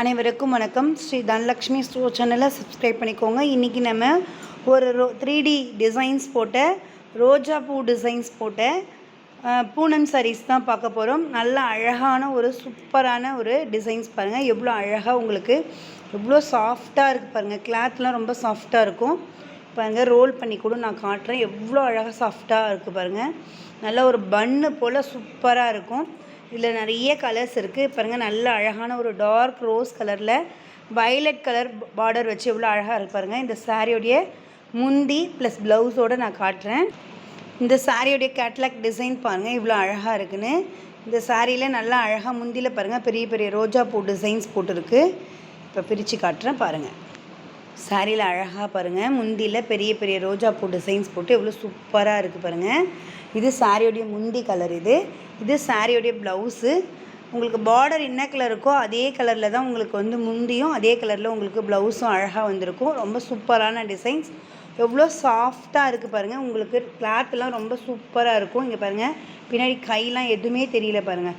அனைவருக்கும் வணக்கம். ஸ்ரீ தனலக்ஷ்மி ஸ்டோர் சேனலை சப்ஸ்கிரைப் பண்ணிக்கோங்க. இன்றைக்கி நம்ம ஒரு 3D டிசைன்ஸ் போட்ட ரோஜா பூ டிசைன்ஸ் போட்ட பூனம் சாரீஸ் தான் பார்க்க போகிறோம். நல்ல அழகான ஒரு சூப்பரான ஒரு டிசைன்ஸ் பாருங்கள். எவ்வளோ அழகாக உங்களுக்கு எவ்வளோ சாஃப்டாக இருக்குது பாருங்கள். கிளாத்லாம் ரொம்ப சாஃப்டாக இருக்கும் பாருங்கள். ரோல் பண்ணி கூட நான் காட்டுறேன். எவ்வளோ அழகாக சாஃப்டாக இருக்குது பாருங்கள். நல்ல ஒரு பன்னு போல் சூப்பராக இருக்கும். இதில் நிறைய கலர்ஸ் இருக்குது பாருங்கள். நல்ல அழகான ஒரு டார்க் ரோஸ் கலரில் வயலட் கலர் பார்டர் வச்சு எவ்வளோ அழகாக இருக்கு பாருங்கள். இந்த சாரியோடைய முந்தி ப்ளஸ் ப்ளவுஸோடு நான் காட்டுறேன். இந்த சாரியோடைய கேட்லாக் டிசைன் பாருங்கள் இவ்வளோ அழகாக இருக்குன்னு. இந்த சாரியில் நல்லா அழகாக முந்தியில் பாருங்கள் பெரிய பெரிய ரோஜா பூ டிசைன்ஸ் போட்டுருக்கு. இப்போ பிரித்து காட்டுறேன் பாருங்கள். சாரியில் அழகாக பாருங்கள் முந்தியில் பெரிய பெரிய ரோஜா பூ டிசைன்ஸ் போட்டு எவ்வளோ சூப்பராக இருக்குது பாருங்கள். இது சாரியோடைய முந்தி கலர். இது சாரியோடைய ப்ளவுஸு. உங்களுக்கு பார்டர் என்ன கலர் இருக்கோ அதே கலரில் தான் உங்களுக்கு முந்தியும் அதே கலரில் உங்களுக்கு ப்ளவுஸும் அழகாக வந்திருக்கும். ரொம்ப சூப்பரான டிசைன்ஸ். எவ்வளோ சாஃப்டாக இருக்குது பாருங்கள். உங்களுக்கு கிளாத்லாம் ரொம்ப சூப்பராக இருக்கும். இங்கே பாருங்கள் பின்னாடி கையெலாம் எதுவுமே தெரியல பாருங்கள்.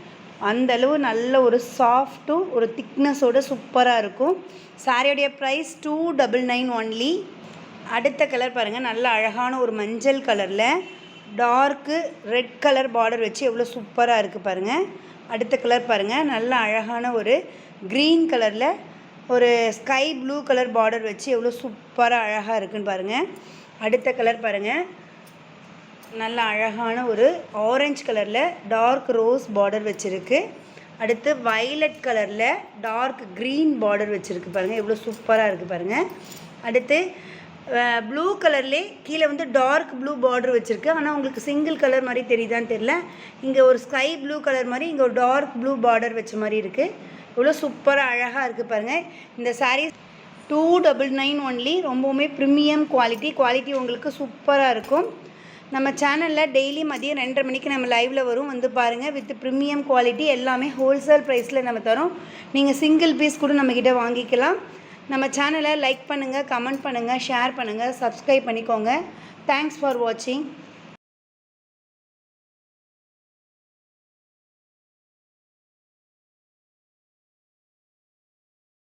அந்தளவு நல்ல ஒரு சாஃப்ட்டும் ஒரு திக்னஸோடு சூப்பராக இருக்கும். சாரியோடைய ப்ரைஸ் 299 ஒன்லி. அடுத்த கலர் பாருங்கள். நல்ல அழகான ஒரு மஞ்சள் கலரில் டார்க்கு ரெட் கலர் பார்டர் வச்சு எவ்வளோ சூப்பராக இருக்குது பாருங்கள். அடுத்த கலர் பாருங்கள். நல்ல அழகான ஒரு க்ரீன் கலரில் ஒரு ஸ்கை ப்ளூ கலர் பார்டர் வச்சு எவ்வளோ சூப்பராக அழகாக இருக்குதுன்னு பாருங்கள். அடுத்த கலர் பாருங்கள். நல்ல அழகான ஒரு ஆரஞ்சு கலரில் டார்க் ரோஸ் பார்டர் வச்சுருக்கு. அடுத்து வயலட் கலரில் டார்க் க்ரீன் பார்டர் வச்சுருக்கு பாருங்கள். எவ்வளோ சூப்பராக இருக்குது பாருங்கள். அடுத்து ப்ளூ கலர்லேயே கீழே டார்க் ப்ளூ பார்டர் வச்சுருக்கு. ஆனால் உங்களுக்கு சிங்கிள் கலர் மாதிரி தெரியுதான்னு தெரில. இங்கே ஒரு ஸ்கை ப்ளூ கலர் மாதிரி இங்கே ஒரு டார்க் ப்ளூ பார்டர் வச்ச மாதிரி இருக்குது. இவ்வளோ சூப்பராக அழகாக இருக்குது பாருங்கள். இந்த சாரீஸ் 299 ஒன்லி. ரொம்பவுமே ப்ரீமியம் குவாலிட்டி உங்களுக்கு சூப்பராக இருக்கும். நம்ம சேனலில் டெய்லி மதியம் 2:30 மணிக்கு நம்ம லைவில் வரும். பாருங்கள். வித் ப்ரீமியம் குவாலிட்டி எல்லாமே ஹோல்சேல் ப்ரைஸில் நம்ம தரோம். நீங்கள் சிங்கிள் பீஸ் கூட நம்மக்கிட்ட வாங்கிக்கலாம். நம்ம சேனலை லைக் பண்ணுங்கள், கமெண்ட் பண்ணுங்கள், ஷேர் பண்ணுங்கள், சப்ஸ்கிரைப் பண்ணிக்கோங்க. தேங்க்ஸ் ஃபார் வாட்சிங்.